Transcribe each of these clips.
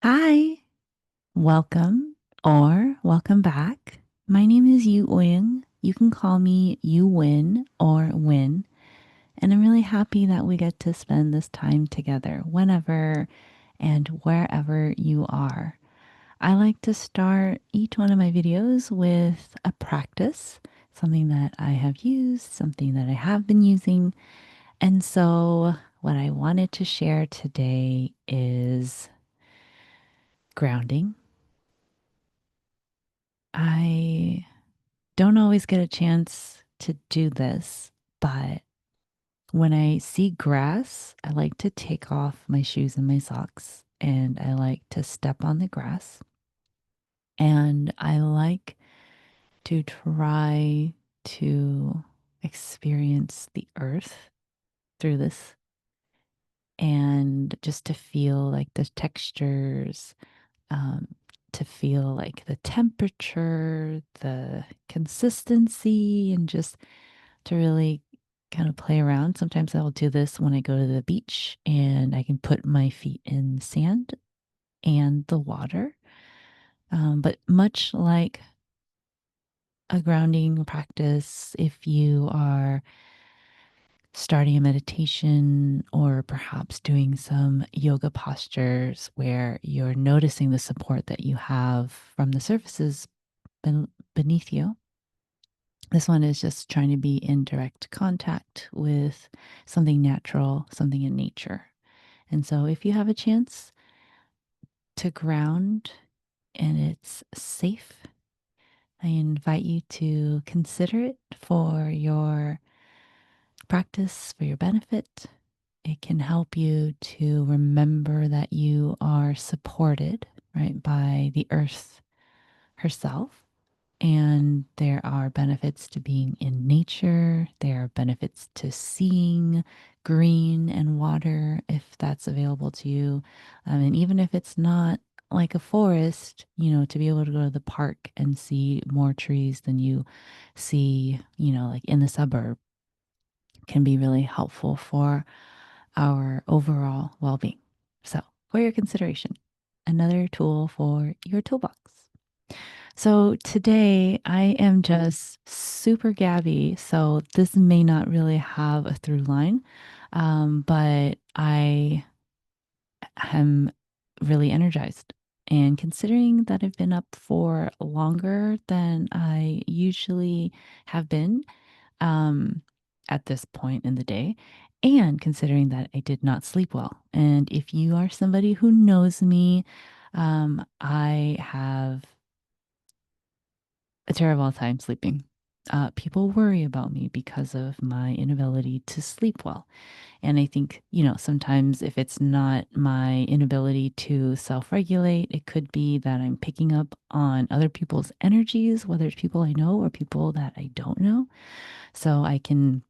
Hi, welcome or welcome back. My name is Yu Wing. You can call me Yu Win or Win, and I'm really happy that we get to spend this time together whenever and wherever you are. I like to start each one of my videos with a practice, something that I have used, something that I have been using. And so, what I wanted to share today is grounding. I don't always get a chance to do this, but when I see grass, I like to take off my shoes and my socks and I like to step on the grass. And I like to try to experience the earth through this and just to feel like the textures, um, to feel like the temperature, the consistency, and just to really kind of play around. Sometimes I'll do this when I go to the beach and I can put my feet in sand and the water. But much like a grounding practice, if you are starting a meditation or perhaps doing some yoga postures where you're noticing the support that you have from the surfaces beneath you. This one is just trying to be in direct contact with something natural, something in nature. And so, if you have a chance to ground and it's safe, I invite you to consider it for your practice, for your benefit. It can help you to remember that you are supported, right, by the earth herself. And there are benefits to being in nature. There are benefits to seeing green and water if that's available to you. And even if it's not like a forest, to be able to go to the park and see more trees than you see, like in the suburb can be really helpful for our overall well being. So, for your consideration, another tool for your toolbox. So today I am just super gabby. So this may not really have a through line, but I am really energized. And considering that I've been up for longer than I usually have been um, at this point in the day, and considering that I did not sleep well. And if you are somebody who knows me, I have a terrible time sleeping. People worry about me because of my inability to sleep well. And I think, sometimes if it's not my inability to self regulate, it could be that I'm picking up on other people's energies, whether it's people I know or people that I don't know. So I can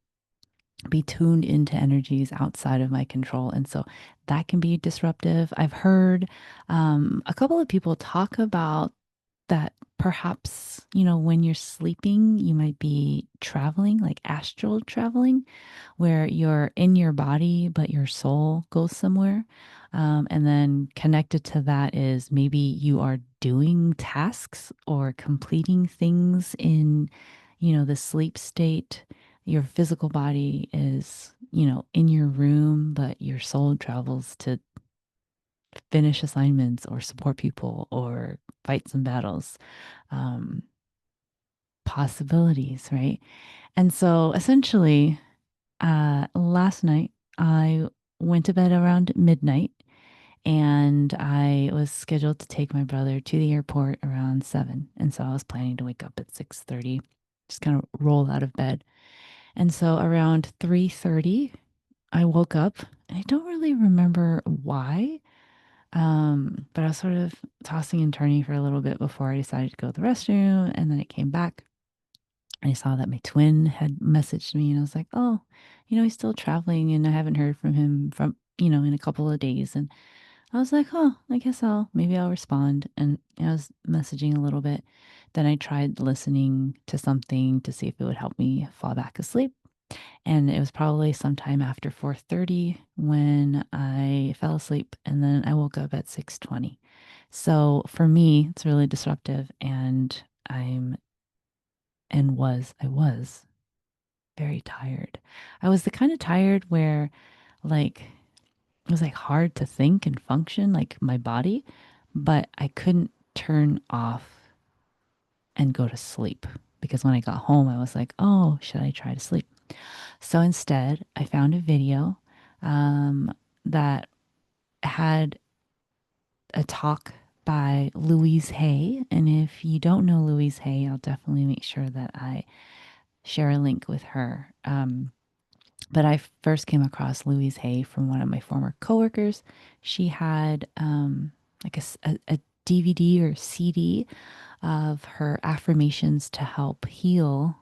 be tuned into energies outside of my control. And so that can be disruptive. I've heard a couple of people talk about that perhaps, when you're sleeping, you might be traveling, like astral traveling, where you're in your body, but your soul goes somewhere. And then connected to that is maybe you are doing tasks or completing things in, the sleep state. Your physical body is, in your room, but your soul travels to finish assignments or support people or fight some battles. Um, Possibilities, right? And so essentially, last night I went to bed around midnight and I was scheduled to take my brother to the airport around 7. And so I was planning to wake up at 6:30, just kind of roll out of bed. And so around 3:30, I woke up and I don't really remember why. But I was sort of tossing and turning for a little bit before I decided to go to the restroom. And then it came back. I saw that my twin had messaged me and I was like, oh, he's still traveling and I haven't heard from him in a couple of days. And I was like, oh, I guess maybe I'll respond. And I was messaging a little bit. Then I tried listening to something to see if it would help me fall back asleep. And it was probably sometime after 4:30 when I fell asleep and then I woke up at 6:20. So for me, it's really disruptive and I'm I was very tired. I was the kind of tired where like it was like hard to think and function like my body, but I couldn't turn off and go to sleep because when I got home, I was like, oh, should I try to sleep? So instead, I found a video um, that had a talk by Louise Hay. And if you don't know Louise Hay, I'll definitely make sure that I share a link with her. But I first came across Louise Hay from one of my former coworkers. She had like a DVD or CD of her affirmations to help heal,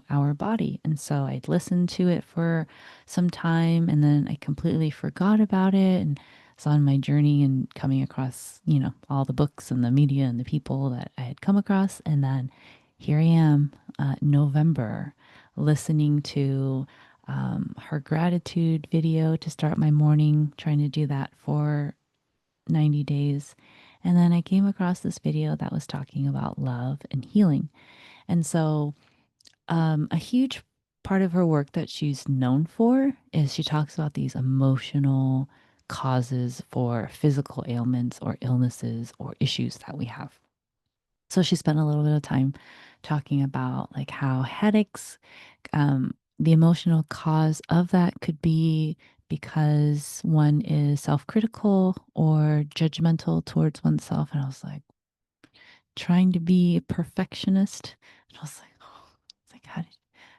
our body. And so I'd listened to it for some time and then I completely forgot about it and was on my journey and coming across, all the books and the media and the people that I had come across. And then here I am, November, listening to her gratitude video to start my morning, trying to do that for 90 days. And then I came across this video that was talking about love and healing. And so, a huge part of her work that she's known for is she talks about these emotional causes for physical ailments or illnesses or issues that we have. So she spent a little bit of time talking about like how headaches, the emotional cause of that could be because one is self-critical or judgmental towards oneself. And I was like trying to be a perfectionist. And I was like, oh, it's like,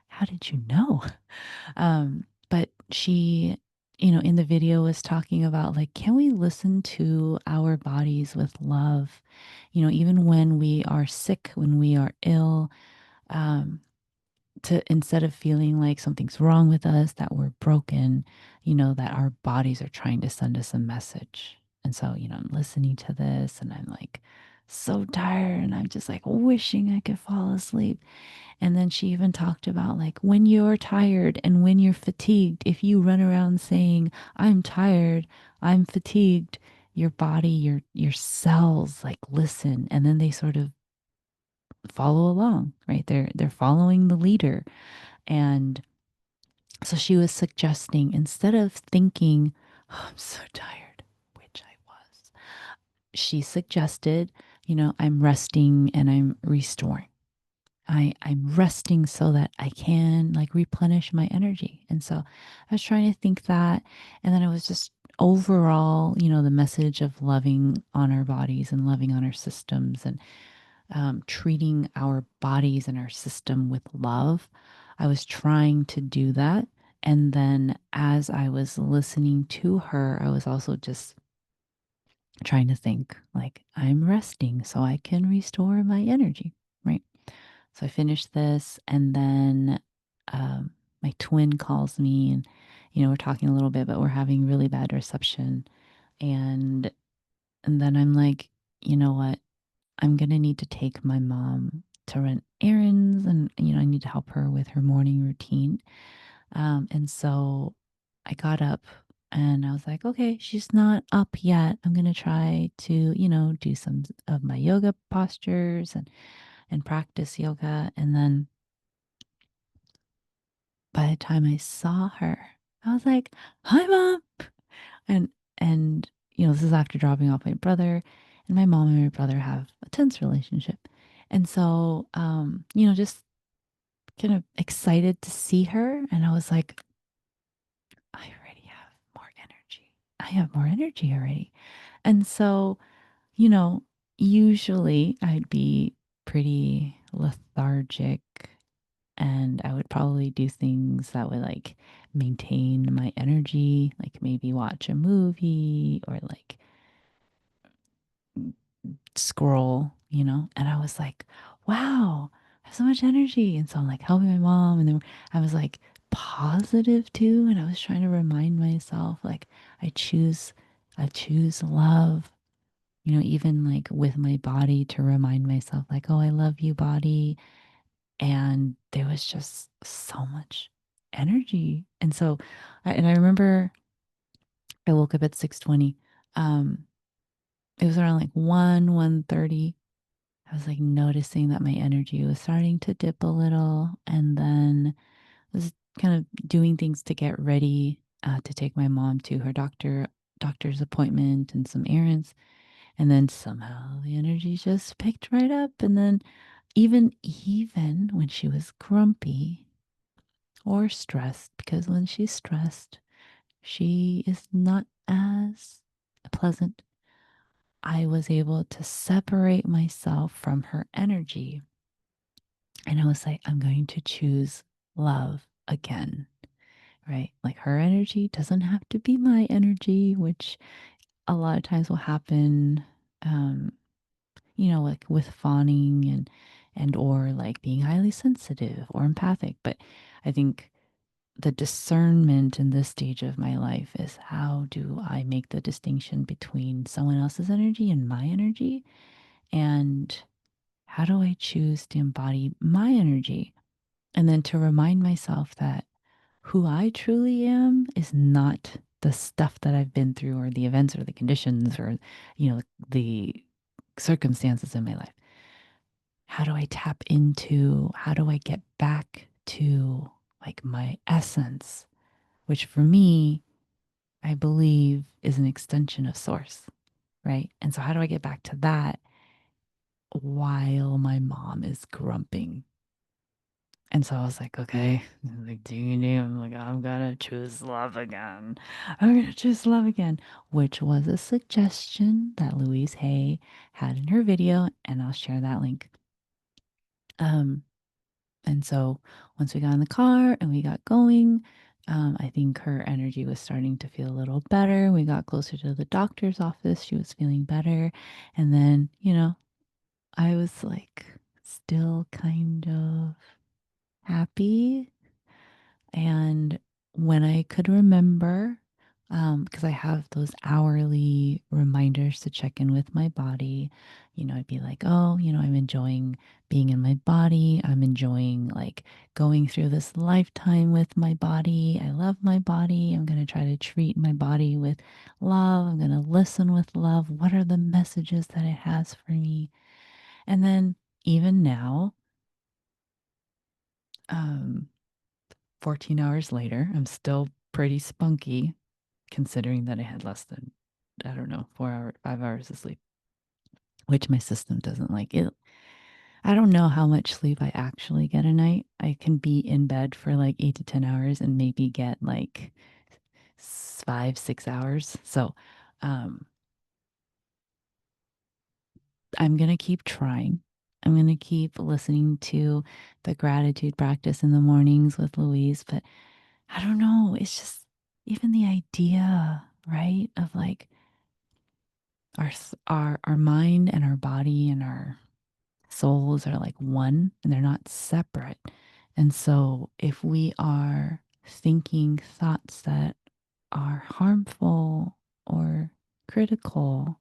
how did you know? But she, in the video was talking about like, can we listen to our bodies with love? Even when we are sick, when we are ill, um, to instead of feeling like something's wrong with us, that we're broken, that our bodies are trying to send us a message. And so, I'm listening to this and I'm like so tired and I'm just like wishing I could fall asleep. And then she even talked about like when you're tired and when you're fatigued, if you run around saying, I'm tired, I'm fatigued, your body, your cells like listen and then they sort of follow along, right? They're following the leader. And so she was suggesting instead of thinking, oh, I'm so tired, which I was, she suggested, I'm resting and I'm restoring. I'm resting so that I can like replenish my energy. And so I was trying to think that. And then it was just overall, the message of loving on our bodies and loving on our systems and treating our bodies and our system with love. I was trying to do that. And then as I was listening to her, I was also just trying to think like, I'm resting so I can restore my energy, right? So I finished this, and then my twin calls me, and we're talking a little bit, but we're having really bad reception, and then I'm like, you know what? I'm gonna need to take my mom to run errands, and I need to help her with her morning routine. And so I got up. And I was like, okay, she's not up yet. I'm gonna try to, do some of my yoga postures and practice yoga. And then by the time I saw her, I was like, "Hi, mom," and this is after dropping off my brother, and my mom and my brother have a tense relationship, and so just kind of excited to see her, and I was like, I already have more energy. I have more energy already, and so you know, usually I'd be pretty lethargic and I would probably do things that would like maintain my energy, like maybe watch a movie or like scroll, And I was like, wow, I have so much energy. And so I'm like helping my mom. And then I was like positive too. And I was trying to remind myself, like, I choose, I choose love. Even like with my body to remind myself, like, oh, I love you, body. And there was just so much energy. And so, and I remember I woke up at 6:20. Um, it was around like 1:30. I was like noticing that my energy was starting to dip a little, and then was kind of doing things to get ready to take my mom to her doctor's appointment and some errands. And then somehow the energy just picked right up. And then even when she was grumpy or stressed, because when she's stressed, she is not as pleasant. I was able to separate myself from her energy. And I was like, I'm going to choose love again, right? Like her energy doesn't have to be my energy, which a lot of times will happen, um, like with fawning and or like being highly sensitive or empathic. But I think the discernment in this stage of my life is how do I make the distinction between someone else's energy and my energy? And how do I choose to embody my energy? And then to remind myself that who I truly am is not the stuff that I've been through or the events or the conditions or, the circumstances in my life. How do I tap into, how do I get back to like my essence, which for me, I believe is an extension of source, right? And so how do I get back to that while my mom is grumping? And so I was like, okay, like digging I'm like, I'm gonna choose love again. I'm gonna choose love again, which was a suggestion that Louise Hay had in her video, and I'll share that link. Um, and so once we got in the car and we got going, I think her energy was starting to feel a little better. We got closer to the doctor's office. She was feeling better. And then, I was like still kind of happy. And when I could remember, because I have those hourly reminders to check in with my body, I'd be like, oh, I'm enjoying being in my body. I'm enjoying like going through this lifetime with my body. I love my body. I'm going to try to treat my body with love. I'm going to listen with love. What are the messages that it has for me? And then even now, um, 14 hours later, I'm still pretty spunky considering that I had less than, I don't know, 4 hours, 5 hours of sleep, which my system doesn't like. It. I don't know how much sleep I actually get a night. I can be in bed for like 8 to 10 hours and maybe get like 5, 6 hours. So um, I'm going to keep trying. I'm going to keep listening to the gratitude practice in the mornings with Louise, but I don't know. It's just even the idea, right, of like our mind and our body and our souls are like one and they're not separate. And so if we are thinking thoughts that are harmful or critical,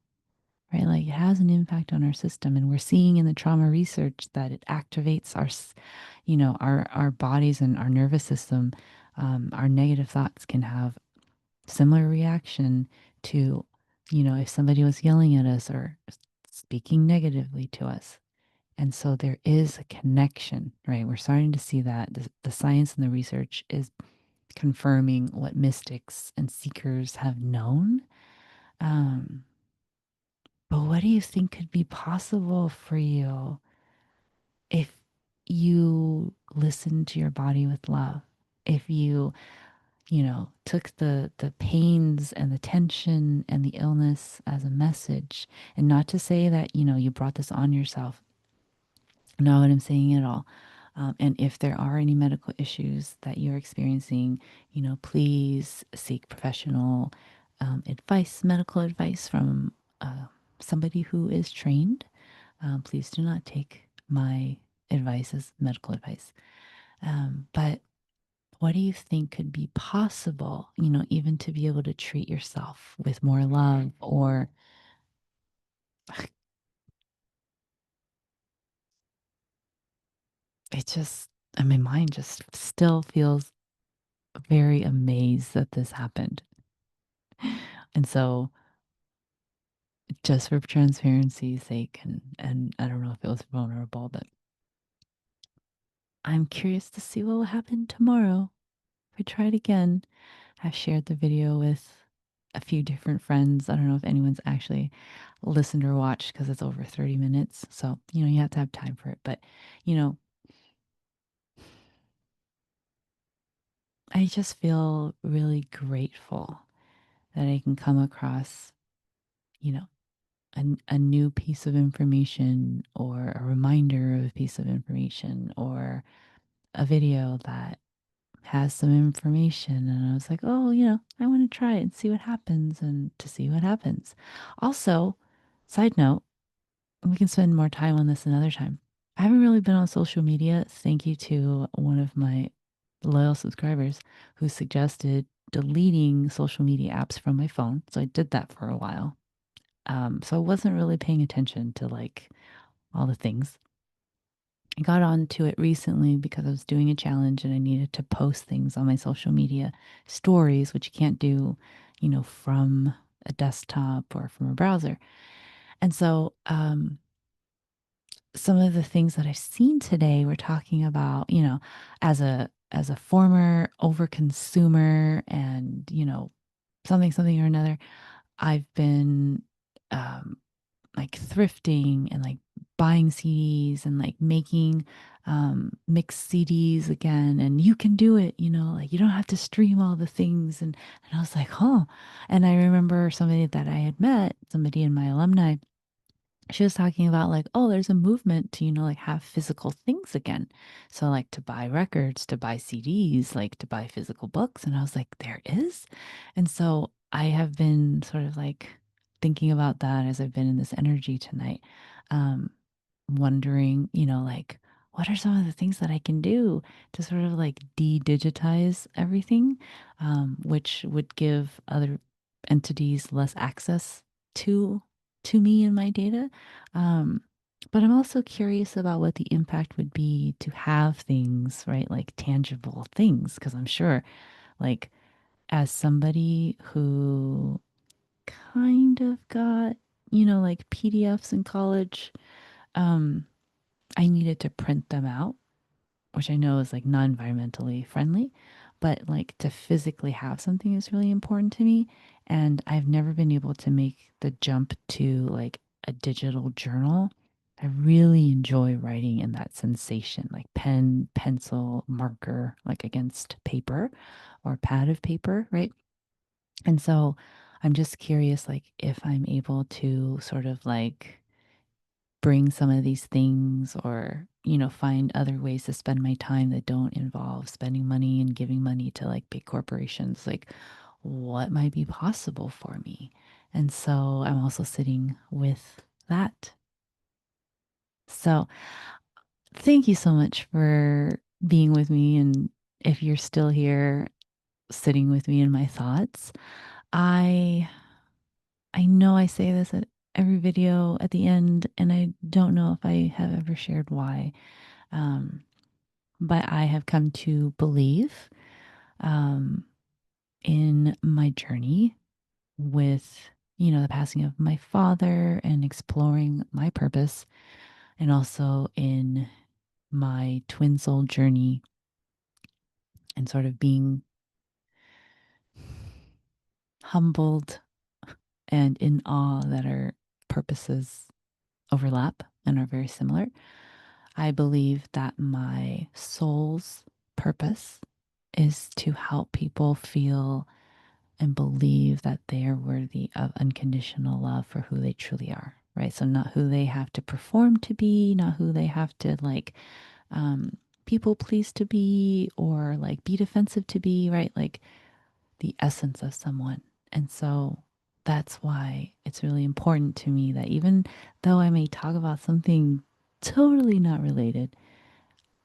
right, like it has an impact on our system. And we're seeing in the trauma research that it activates our bodies and our nervous system. Our negative thoughts can have similar reaction to, if somebody was yelling at us or speaking negatively to us. And so there is a connection, right? We're starting to see that the science and the research is confirming what mystics and seekers have known. Um, but what do you think could be possible for you if you listen to your body with love? If you took the pains and the tension and the illness as a message, and not to say that, you brought this on yourself. Not what I'm saying at all. And if there are any medical issues that you're experiencing, please seek professional advice, medical advice from somebody who is trained. Please do not take my advice as medical advice. But what do you think could be possible, even to be able to treat yourself with more love or it just, and my mind just still feels very amazed that this happened. And so just for transparency's sake, and I don't know if it was vulnerable, but I'm curious to see what will happen tomorrow if I try it again. I've shared the video with a few different friends. I don't know if anyone's actually listened or watched because it's over 30 minutes. So, you have to have time for it. But, you know, I just feel really grateful that I can come across, you know, a new piece of information or a reminder of a piece of information or a video that has some information. And I was like, oh, I want to try it and see what happens and to see what happens. Also, side note, we can spend more time on this another time. I haven't really been on social media. Thank you to one of my loyal subscribers who suggested deleting social media apps from my phone. So I did that for a while. So I wasn't really paying attention to like all the things. I got onto it recently because I was doing a challenge and I needed to post things on my social media stories, which you can't do, from a desktop or from a browser. And so, some of the things that I've seen today were talking about, as a former overconsumer and, something or another, I've been um like thrifting and like buying CDs and like making mixed CDs again, and you can do it, like you don't have to stream all the things. And I was like, huh. And I remember somebody that I had met, somebody in my alumni, she was talking about like, oh, there's a movement to, like have physical things again. So like to buy records, to buy CDs, like to buy physical books. And I was like, there is. And so I have been sort of like thinking about that as I've been in this energy tonight. Um, Wondering, like, what are some of the things that I can do to sort of like de-digitize everything, which would give other entities less access to me and my data. Um, but I'm also curious about what the impact would be to have things, right? Like tangible things, because I'm sure, like, as somebody who kind of got, like PDFs in college, um, I needed to print them out, which I know is like non environmentally friendly, but like to physically have something is really important to me. And I've never been able to make the jump to like a digital journal. I really enjoy writing in that sensation, like pen, pencil, marker, like against paper or pad of paper, right? And so I'm just curious, like, if I'm able to sort of like bring some of these things or find other ways to spend my time that don't involve spending money and giving money to like big corporations, like what might be possible for me. And so I'm also sitting with that. So thank you so much for being with me, and if you're still here sitting with me in my thoughts, i I know I say this at every video at the end, and I don't know if I have ever shared why. Um, but I have come to believe um, in my journey with, the passing of my father and exploring my purpose, and also in my twin soul journey and sort of being humbled and in awe that our purposes overlap and are very similar. I believe that my soul's purpose is to help people feel and believe that they are worthy of unconditional love for who they truly are, right? So, not who they have to perform to be, not who they have to like people please to be or like be defensive to be, right? Like the essence of someone. And so, that's why it's really important to me that even though I may talk about something totally not related,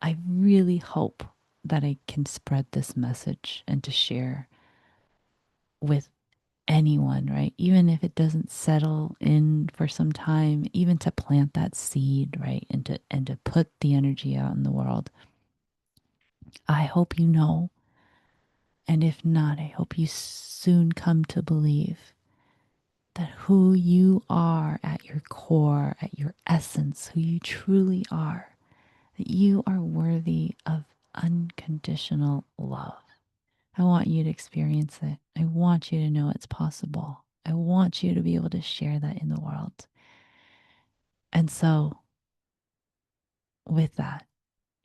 I really hope that I can spread this message and to share with anyone, right? Even if it doesn't settle in for some time, even to plant that seed, right? And to put the energy out in the world. I hope you know. And if not, I hope you soon come to believe that who you are at your core, at your essence, who you truly are, that you are worthy of unconditional love. I want you to experience it. I want you to know it's possible. I want you to be able to share that in the world. And so, with that,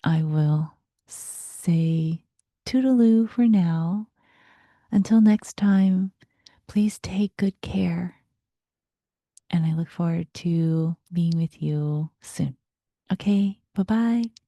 I will say toodaloo for now. Until next time, please take good care. And I look forward to being with you soon. Okay, bye bye.